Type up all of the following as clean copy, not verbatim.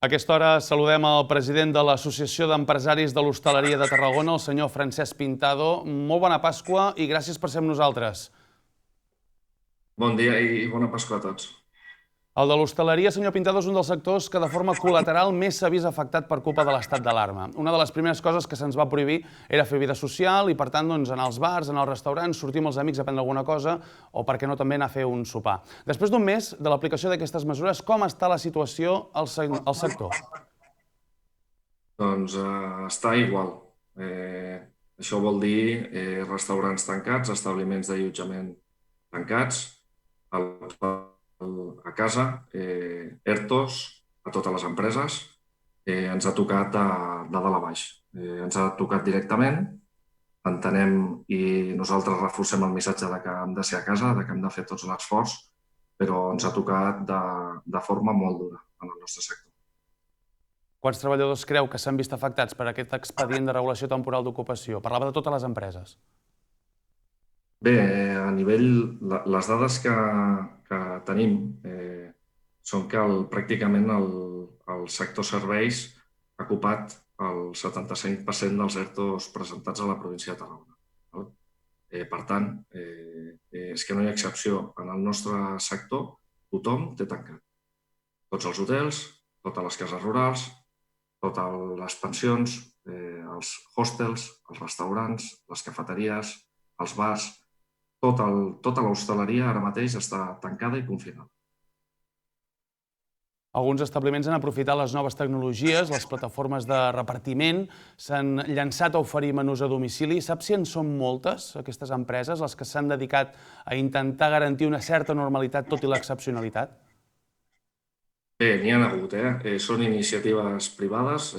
A aquesta hora saludem el president de l'Associació d'Empresaris de l'Hostaleria de Tarragona, el senyor Francesc Pintado. Molt bona Pasqua i gràcies per ser amb nosaltres. Bon dia i bona Pasqua a tots. El de l'hostaleria, senyor Pintado, és un dels sectors que de forma col·lateral més s'ha vist afectat per culpa de l'estat d'alarma. Una de les primeres coses que se'ns va prohibir era fer vida social i, per tant, anar als bars, anar als restaurants, sortir amb els amics a prendre alguna cosa o, per què no, també anar a fer un sopar. Després d'un mes de l'aplicació d'aquestes mesures, com està la situació al sector? Doncs està igual. Això vol dir restaurants tancats, establiments d'allotjament tancats, a casa, ERTOs a totes les empreses. Ens ha tocat de dalt a baix. Ens ha tocat directament, entenem i nosaltres reforcem el missatge de que hem de ser a casa, de que hem de fer tots l'esforç, però ens ha tocat de forma molt dura en el nostre sector. Quants treballadors creu que s'han vist afectats per aquest expedient de regulació temporal d'ocupació? Parlava de totes les empreses. Bé, a nivell, les dades que tenim són que pràcticament el sector serveis ha ocupat el 75% dels ERTOs presentats a la província de Tarragona. Per tant, és que no hi ha excepció. En el nostre sector, tothom té tancat. Tots els hotels, totes les cases rurals, totes les pensions, els hostels, els restaurants, les cafeteries, els bars, tota l'hostaleria ara mateix està tancada i confinada. Alguns establiments han aprofitat les noves tecnologies, les plataformes de repartiment, s'han llançat a oferir menús a domicili. Sap si en són moltes, aquestes empreses, les que s'han dedicat a intentar garantir una certa normalitat tot i l'excepcionalitat? Bé, n'hi ha hagut, són iniciatives privades,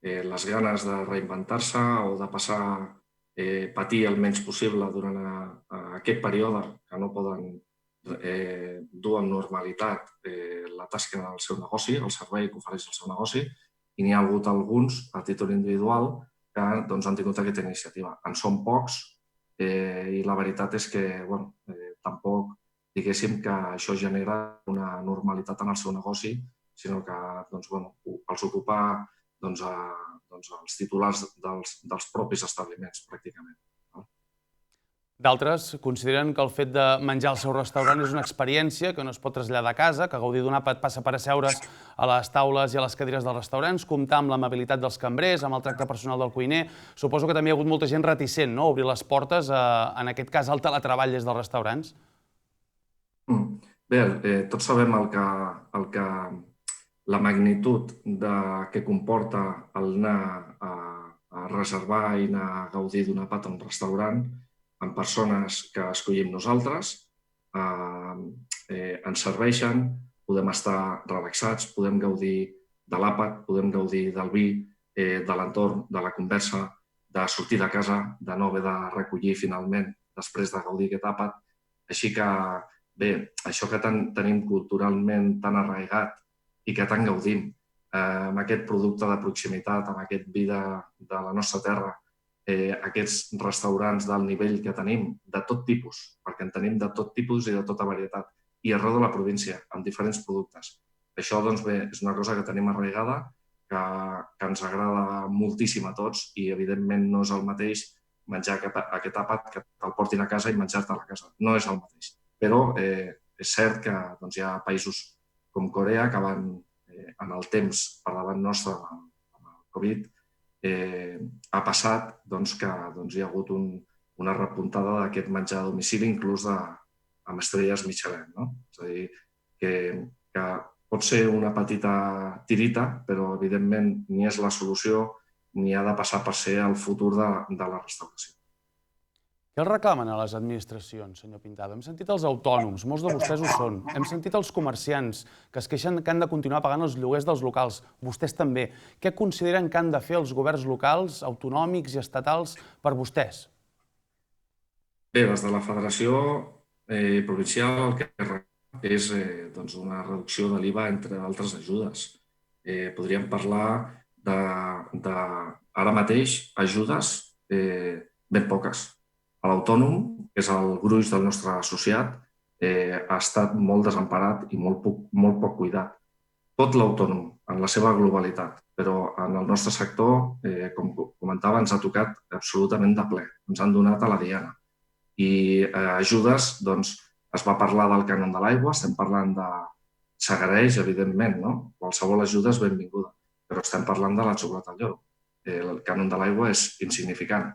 les ganes de reinventar-se o de passar patir el menys possible durant aquest període que no poden dur amb normalitat la tasca del seu negoci, el servei que ofereix el seu negoci, i n'hi ha hagut alguns a títol individual que han tingut aquesta iniciativa. En són pocs i la veritat és que tampoc diguéssim que això genera una normalitat en el seu negoci, sinó que els ocupa els titulars dels propis establiments, pràcticament. D'altres consideren que el fet de menjar al seu restaurant és una experiència que no es pot traslladar a casa, que gaudir d'un àpat passa per asseure's a les taules i a les cadires dels restaurants, comptar amb l'amabilitat dels cambrers, amb el tracte personal del cuiner. Suposo que també hi ha hagut molta gent reticent, no?, a obrir les portes, en aquest cas, al teletreball des dels restaurants. Bé, tots sabem la magnitud que comporta el anar a reservar i anar a gaudir d'un àpat a un restaurant amb persones que escollim nosaltres, ens serveixen, podem estar relaxats, podem gaudir de l'àpat, podem gaudir del vi, de l'entorn, de la conversa, de sortir de casa, de no haver de recollir finalment després de gaudir aquest àpat. Així que, bé, això que tenim culturalment tan arraigat i que tant gaudim, amb aquest producte de proximitat, amb aquest vi de la nostra terra, aquests restaurants d'alt nivell que tenim, de tot tipus, perquè en tenim de tot tipus i de tota varietat, i arreu de la província, amb diferents productes. Això, bé, és una cosa que tenim arraigada, que ens agrada moltíssim a tots i, evidentment, no és el mateix menjar aquest àpat que te'l portin a casa i menjar-te a la casa. No és el mateix. Però és cert que hi ha països com Corea que van, en el temps per davant nostre, amb el Covid, ha passat que hi ha hagut una repuntada d'aquest menjar a domicili, inclús amb estrelles Michelin. És a dir, que pot ser una petita tirita, però evidentment ni és la solució ni ha de passar per ser el futur de la restauració. Què els reclamen a les administracions, senyor Pintado? Hem sentit els autònoms, molts de vostès ho són. Hem sentit els comerciants, que es queixen que han de continuar pagant els lloguers dels locals. Vostès també. Què consideren que han de fer els governs locals, autonòmics i estatals per vostès? Bé, des de la Federació Provincial el que és una reducció de l'IVA, entre altres ajudes. Podríem parlar ara mateix ajudes ben poques. L'autònom, que és el gruix del nostre associat, ha estat molt desemparat i molt poc cuidat. tot l'autònom en la seva globalitat, però en el nostre sector, com comentava, ens ha tocat absolutament de ple. Ens han donat a la diana. I ajudes, doncs, es va parlar del cànon de l'aigua, estem parlant de... S'agraeix, evidentment, no? Qualsevol ajuda és benvinguda, però estem parlant de la xocolata al lloro. El cànon de l'aigua és insignificant.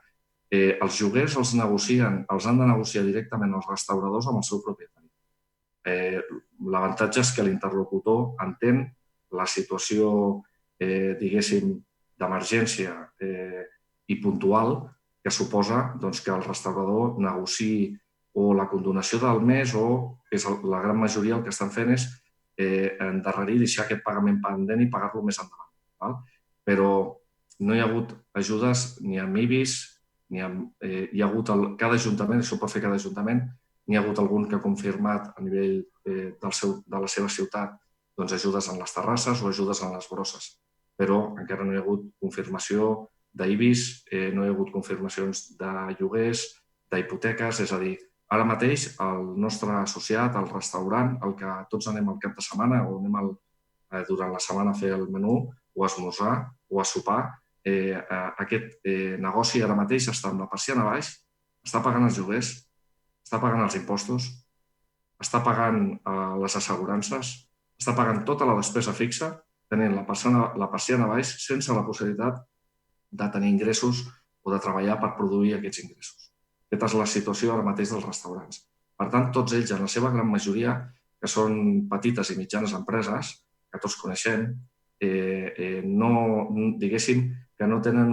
Els lloguers els han de negociar directament els restauradors amb el seu propietari. L'avantatge és que l'interlocutor entén la situació, diguéssim, d'emergència i puntual que suposa que el restaurador negociï o la condonació del mes o, que és la gran majoria, el que estan fent és endarrerir, deixar aquest pagament pendent i pagar-lo més endavant. Però no hi ha hagut ajudes ni amb IBIS, hi ha hagut cada ajuntament, això pot fer cada ajuntament, n'hi ha hagut algun que ha confirmat a nivell de la seva ciutat ajudes en les terrasses o ajudes en les brosses. Però encara no hi ha hagut confirmació d'IBIS, no hi ha hagut confirmacions de lloguers, d'hipoteques, és a dir, ara mateix el nostre associat, el restaurant, el que tots anem al cap de setmana o anem durant la setmana a fer el menú o a esmorzar o a sopar, aquest negoci ara mateix està amb la persiana a baix, està pagant els lloguers, està pagant els impostos, està pagant les assegurances, està pagant tota la despesa fixa, tenint la persiana a baix sense la possibilitat de tenir ingressos o de treballar per produir aquests ingressos. Aquesta és la situació ara mateix dels restaurants. Per tant, tots ells, en la seva gran majoria, que són petites i mitjanes empreses, que tots coneixem, diguéssim que no tenen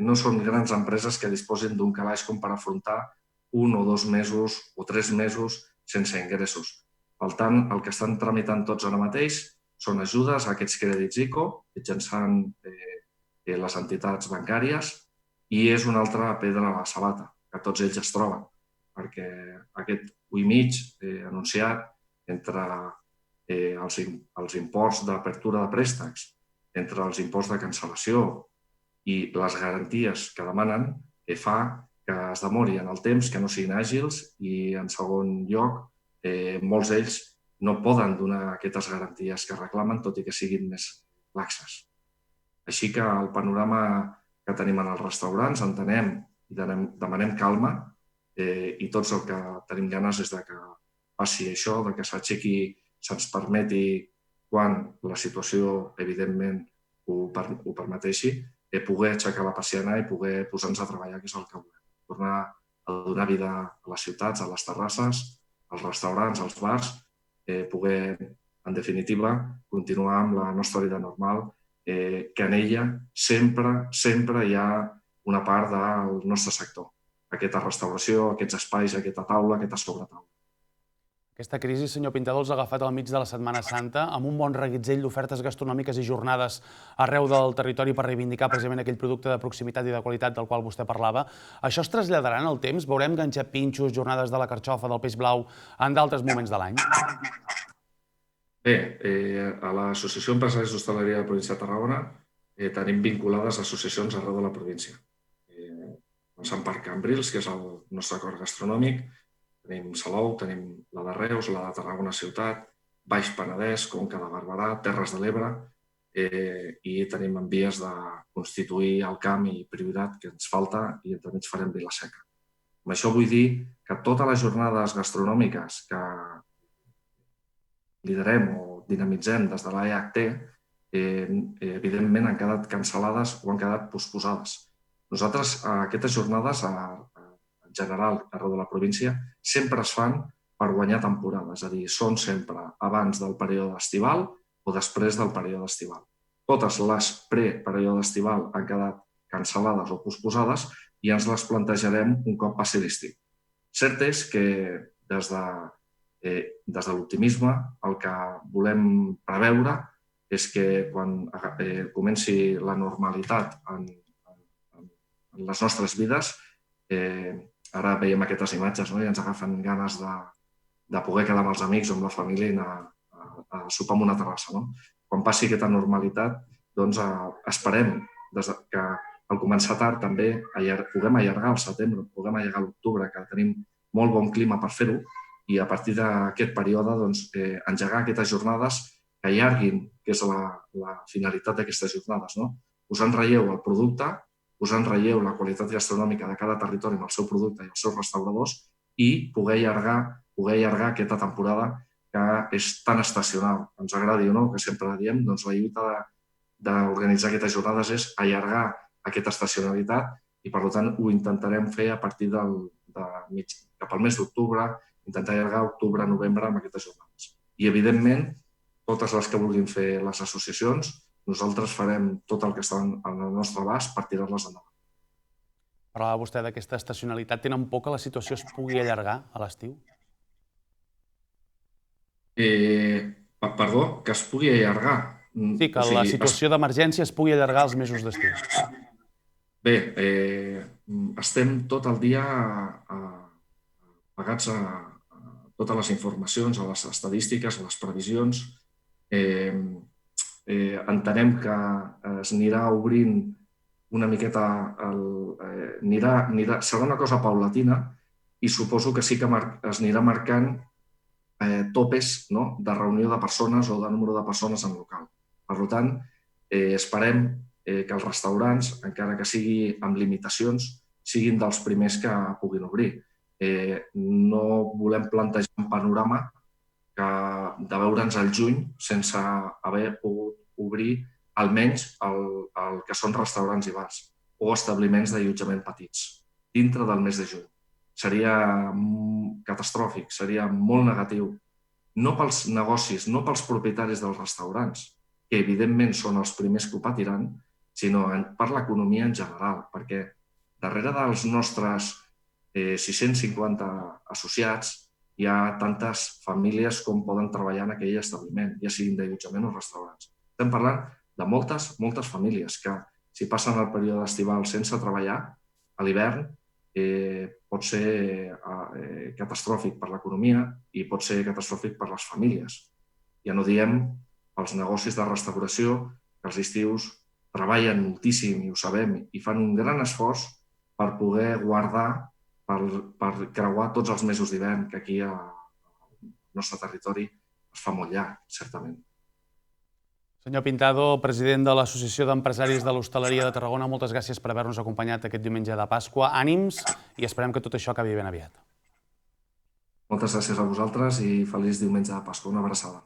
no són grans empreses que disposin d'un calaix com per afrontar 1 o 2 mesos o 3 mesos sense ingressos. Per tant, el que estan tramitant tots ara mateix són ajudes a aquests crèdits ICO mitjançant les entitats bancàries i és una altra pedra a la sabata que tots ells es troben, perquè aquest 1,5 anunciat entre els imports d'apertura de préstecs, entre els imports de cancel·lació i les garanties que demanen, fa que es demori en el temps, que no siguin àgils i, en segon lloc, molts d'ells no poden donar aquestes garanties que reclamen, tot i que siguin més laxes. Així que el panorama que tenim en els restaurants entenem i demanem calma i tots el que tenim ganes és que passi això, que s'aixequi, se'ns permeti, quan la situació, evidentment, ho permeteixi, poder aixecar la persiana i poder posar-nos a treballar, que és el que volem. Tornar a donar vida a les ciutats, a les terrasses, als restaurants, als bars, poder, en definitiva, continuar amb la nostra vida normal, que en ella sempre hi ha una part del nostre sector. Aquesta restauració, aquests espais, aquesta taula, aquesta sobretaula. Aquesta crisi, senyor Pintador, els ha agafat al mig de la Setmana Santa amb un bon reguitzell d'ofertes gastronòmiques i jornades arreu del territori per reivindicar precisament aquell producte de proximitat i de qualitat del qual vostè parlava. Això es traslladarà en el temps? Veurem ganxet pinxos, jornades de la carxofa, del peix blau, en d'altres moments de l'any? Bé, a l'Associació Empresaris d'Hostaleria de la província de Tarragona tenim vinculades associacions arreu de la província. Començant per Cambrils, que és el nostre cor gastronòmic, tenim Salou, tenim la de Reus, la de Tarragona Ciutat, Baix Penedès, Conca de Barberà, Terres de l'Ebre i tenim en vies de constituir el camp i Priorat, que ens falta, i entremig farem Vila-seca. Amb això vull dir que totes les jornades gastronòmiques que liderem o dinamitzem des de l'AEHT, evidentment han quedat cancel·lades o han quedat posposades. Nosaltres, aquestes jornades, en general, arreu de la província, sempre es fan per guanyar temporada, és a dir, són sempre abans del període estival o després del període estival. Totes les pre-període estival han quedat cancel·lades o posposades i ens les plantejarem un cop passi l'estiu. Cert és que des de l'optimisme el que volem preveure és que quan comenci la normalitat en les nostres vides, ara veiem aquestes imatges i ens agafen ganes de poder quedar amb els amics o amb la família i anar a sopar en una terrassa. Quan passi aquesta normalitat, doncs esperem que al començar tard també puguem allargar al setembre, puguem allargar a l'octubre, que tenim molt bon clima per fer-ho, i a partir d'aquest període engegar aquestes jornades que allarguin, que és la finalitat d'aquestes jornades, no? Posar en relleu el producte, posar en relleu la qualitat gastronòmica de cada territori amb el seu producte i els seus restauradors i poder allargar aquesta temporada que és tan estacional. Ens agradi o no, que sempre diem, doncs la lluita d'organitzar aquestes jornades és allargar aquesta estacionalitat i, per tant, ho intentarem fer a partir cap al mes d'octubre, intentar allargar octubre-novembre amb aquestes jornades. I, evidentment, totes les que vulguin fer les associacions, nosaltres farem tot el que està al nostre abast per tirar-les endavant. Parlava vostè d'aquesta estacionalitat. Tenen por que la situació es pugui allargar a l'estiu? Perdó, que es pugui allargar. Sí, que la situació d'emergència es pugui allargar als mesos d'estiu. Bé, estem tot el dia pagats a totes les informacions, a les estadístiques, a les previsions. Entenem que es anirà obrint una miqueta, serà una cosa paulatina i suposo que sí que es anirà marcant topes de reunió de persones o de número de persones en local. Per tant, esperem que els restaurants, encara que sigui amb limitacions, siguin dels primers que puguin obrir. No volem plantejar un panorama de veure'ns al juny sense haver pogut obrir almenys el que són restaurants i bars o establiments d'allotjament petits dintre del mes de juny. Seria catastròfic, seria molt negatiu, no pels negocis, no pels propietaris dels restaurants, que evidentment són els primers que ho patiran, sinó per l'economia en general, perquè darrere dels nostres 650 associats hi ha tantes famílies com poden treballar en aquell establiment, ja siguin d'allotjament o restaurants. Estem parlant de moltes famílies que, si passen el període estival sense treballar, a l'hivern pot ser catastròfic per l'economia i pot ser catastròfic per les famílies. Ja no diem pels negocis de restauració, que els estius treballen moltíssim, i ho sabem, i fan un gran esforç per poder guardar, per creuar tots els mesos d'hivern, que aquí al nostre territori es fa molt llarg, certament. Senyor Pintado, president de l'Associació d'Empresaris de l'Hostaleria de Tarragona, moltes gràcies per haver-nos acompanyat aquest diumenge de Pasqua. Ànims i esperem que tot això acabi ben aviat. Moltes gràcies a vosaltres i feliç diumenge de Pasqua. Una abraçada.